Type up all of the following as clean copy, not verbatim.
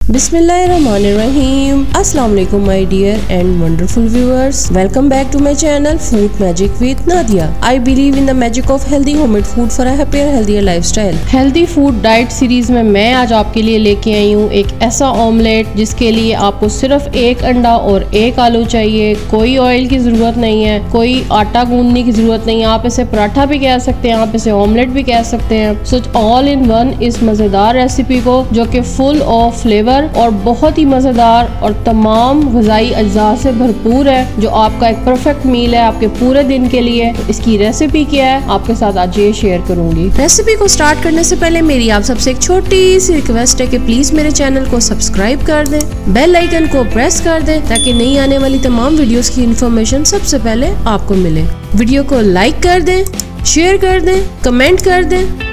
बिस्मिल्लाहिर्रहमानिर्रहीम। अस्सलाम वालेकुम my dear and wonderful viewers, welcome back to my channel food magic with Nadia. I believe in the magic of healthy homemade food for a happier healthier lifestyle. Healthy food diet series में मैं आज आपके लिए लेके आई हूँ एक ऐसा omelette जिसके लिए आपको सिर्फ एक अंडा और एक आलू चाहिए। कोई ऑयल की जरूरत नहीं है, कोई आटा गूंदने की जरूरत नहीं है। आप इसे पराठा भी कह सकते हैं, आप इसे ऑमलेट भी कह सकते हैं। सो ऑल इन वन इस मजेदार रेसिपी को जो कि फुल ऑफ फ्लेवर और बहुत ही मजेदार और तमाम ग़िज़ाई अज्जा से भरपूर है, जो आपका एक परफेक्ट मील है आपके पूरे दिन के लिए। इसकी रेसिपी क्या है आपके साथ आज ये शेयर करूंगी। रेसिपी को स्टार्ट करने से पहले मेरी आप सबसे एक छोटी सी रिक्वेस्ट है कि प्लीज मेरे चैनल को सब्सक्राइब कर दें, बेल आइकन को प्रेस कर दें ताकि नई आने वाली तमाम वीडियोस की इंफॉर्मेशन सबसे पहले आपको मिले। वीडियो को लाइक कर दें, शेयर कर दें, कमेंट कर दें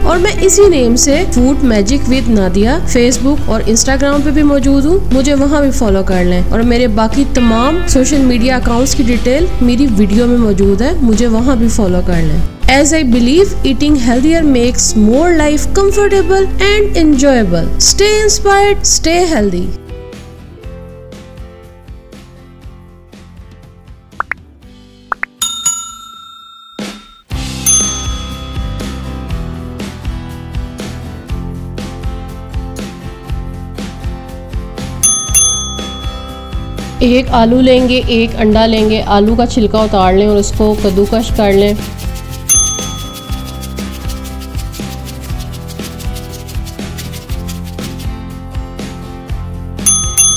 और मैं इसी नेम से food magic with Nadia Facebook और इंस्टाग्राम पे भी मौजूद हूँ, मुझे वहाँ भी फॉलो कर लें। और मेरे बाकी तमाम सोशल मीडिया अकाउंट्स की डिटेल मेरी वीडियो में मौजूद है, मुझे वहाँ भी फॉलो कर लें। As I believe eating healthier makes more life comfortable and enjoyable. Stay inspired, stay healthy. एक आलू लेंगे, एक अंडा लेंगे, आलू का छिलका उतार लें और उसको कद्दूकश कर लें।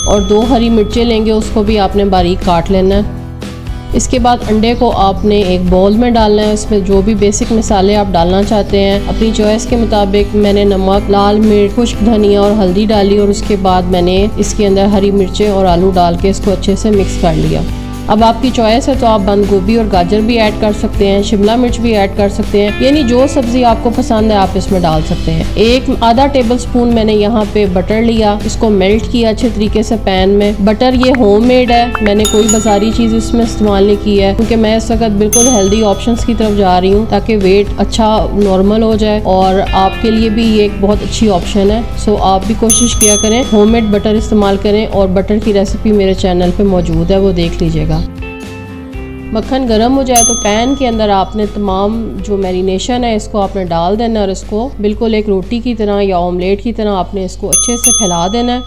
और 2 हरी मिर्चें लेंगे, उसको भी आपने बारीक काट लेना है। इसके बाद अंडे को आपने एक बाउल में डालना है। इसमें जो भी बेसिक मसाले आप डालना चाहते हैं अपनी चॉइस के मुताबिक। मैंने नमक, लाल मिर्च, खुश्क धनिया और हल्दी डाली और उसके बाद मैंने इसके अंदर हरी मिर्चें और आलू डाल के इसको अच्छे से मिक्स कर लिया। अब आपकी चॉइस है तो आप बंद गोभी और गाजर भी ऐड कर सकते हैं, शिमला मिर्च भी ऐड कर सकते हैं, यानी जो सब्जी आपको पसंद है आप इसमें डाल सकते हैं। एक आधा टेबलस्पून मैंने यहाँ पे बटर लिया, इसको मेल्ट किया अच्छे तरीके से पैन में। बटर ये होममेड है, मैंने कोई बाजारी चीज़ इसमें इस्तेमाल नहीं की है क्योंकि मैं इस वक्त बिल्कुल हेल्दी ऑप्शंस की तरफ जा रही हूँ ताकि वेट अच्छा नॉर्मल हो जाए और आपके लिए भी ये एक बहुत अच्छी ऑप्शन है। सो आप भी कोशिश किया करें, होममेड बटर इस्तेमाल करें और बटर की रेसिपी मेरे चैनल पर मौजूद है, वो देख लीजिएगा। मक्खन गर्म हो जाए तो पैन के अंदर आपने तमाम जो मैरिनेशन है इसको आपने डाल देना और इसको बिल्कुल एक रोटी की तरह या ऑमलेट की तरह आपने इसको अच्छे से फैला देना है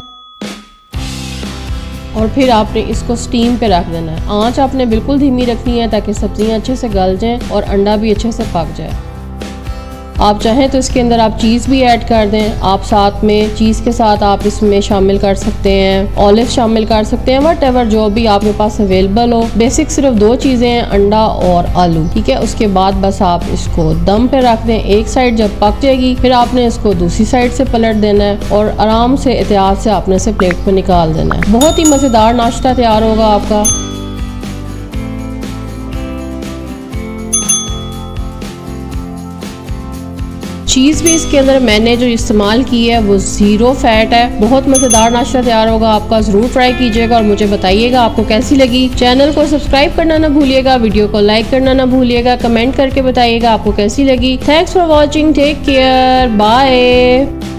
और फिर आपने इसको स्टीम पे रख देना है। आंच आपने बिल्कुल धीमी रखनी है ताकि सब्जियां अच्छे से गल जाएं और अंडा भी अच्छे से पक जाए। आप चाहें तो इसके अंदर आप चीज़ भी ऐड कर दें। आप साथ में चीज़ के साथ आप इसमें शामिल कर सकते हैं, ऑलिव शामिल कर सकते हैं, वट जो भी आपके पास अवेलेबल हो। बेसिक सिर्फ 2 चीज़ें हैं, अंडा और आलू, ठीक है। उसके बाद बस आप इसको दम पे रख दें। एक साइड जब पक जाएगी फिर आपने इसको दूसरी साइड से पलट देना है और आराम से एहतियात से आपने इसे प्लेट पर निकाल देना है। बहुत ही मज़ेदार नाश्ता तैयार होगा आपका। चीज़ भी इसके अंदर मैंने जो इस्तेमाल की है वो 0 फैट है। बहुत मज़ेदार नाश्ता तैयार होगा आपका, ज़रूर ट्राई कीजिएगा और मुझे बताइएगा आपको कैसी लगी। चैनल को सब्सक्राइब करना ना भूलिएगा, वीडियो को लाइक करना ना भूलिएगा, कमेंट करके बताइएगा आपको कैसी लगी। Thanks for watching, take care, bye.